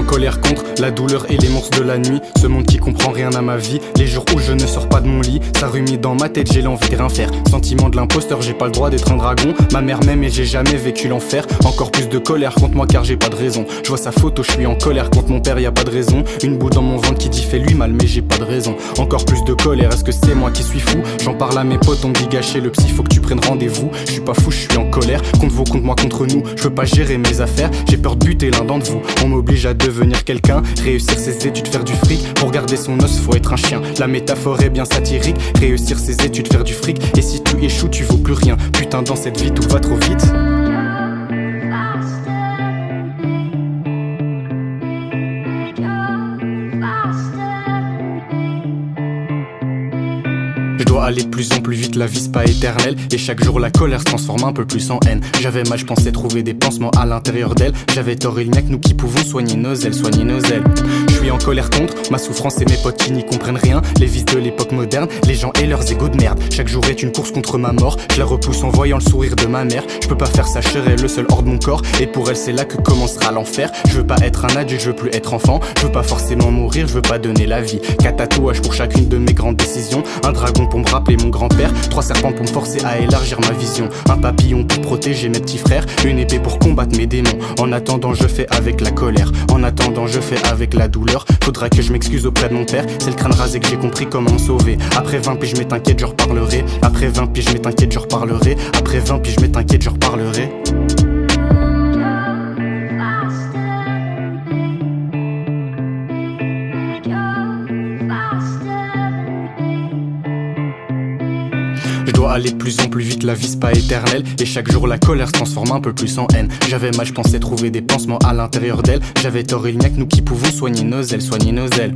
en colère contre la douleur et les monstres de la nuit. Ce monde qui comprend rien à ma vie. Les jours où je ne sors pas de mon lit, ça rumine dans ma tête, j'ai l'envie de rien faire. Sentiment de l'imposteur, j'ai pas le droit d'être un dragon. Ma mère m'aime et j'ai jamais vécu l'enfer. Encore plus de colère contre moi car j'ai pas de raison. Je vois sa photo, je suis en colère contre mon père, y a pas de raison. Une boule dans mon ventre qui dit fais-lui mal mais j'ai pas de raison. Encore plus de colère, est-ce que c'est moi qui suis fou? J'en parle à mes potes, on me dit gâcher le psy, faut que tu prennes rendez-vous. Je suis pas fou, je suis en colère, contre vous, contre moi, contre nous. Je veux pas gérer mes affaires, j'ai peur de buter l'un d'entre vous. On m'oblige à devenir quelqu'un, réussir ses études, faire du fric. Pour garder son os, faut être un chien. La métaphore est bien satirique, réussir ses études, faire du fric. Et si tu échoues, tu vaux plus rien. Putain, dans cette vie, tout va trop vite. Je dois aller de plus en plus vite, la vie c'est pas éternel. Et chaque jour la colère se transforme un peu plus en haine. J'avais mal, je pensais trouver des pansements à l'intérieur d'elle. J'avais tort, il n'y a que nous qui pouvons soigner nos ailes, soigner nos ailes. Je suis en colère contre ma souffrance et mes potes qui n'y comprennent rien. Les vices de l'époque moderne, les gens et leurs égos de merde. Chaque jour est une course contre ma mort. Je la repousse en voyant le sourire de ma mère. Je peux pas faire sa chair, elle est le seul hors de mon corps. Et pour elle c'est là que commencera l'enfer. Je veux pas être un adulte, je veux plus être enfant. Je veux pas forcément mourir, je veux pas donner la vie. 4 tatouages pour chacune de mes grandes décisions. Un dragon pour me rappeler mon grand-père, 3 serpents pour me forcer à élargir ma vision. Un papillon pour protéger mes petits frères, une épée pour combattre mes démons. En attendant je fais avec la colère, en attendant je fais avec la douleur. Faudra que je m'excuse auprès de mon père, c'est le crâne rasé que j'ai compris comment me sauver. Après 20 piges mais t'inquiète je reparlerai. Après 20 piges mais t'inquiète je reparlerai. Après 20 piges mais t'inquiète je reparlerai. Je dois aller de plus en plus vite, la vie c'est pas éternel. Et chaque jour la colère se transforme un peu plus en haine. J'avais mal, je pensais trouver des pansements à l'intérieur d'elle. J'avais tort, il n'y a que nous qui pouvons soigner nos ailes, soigner nos ailes.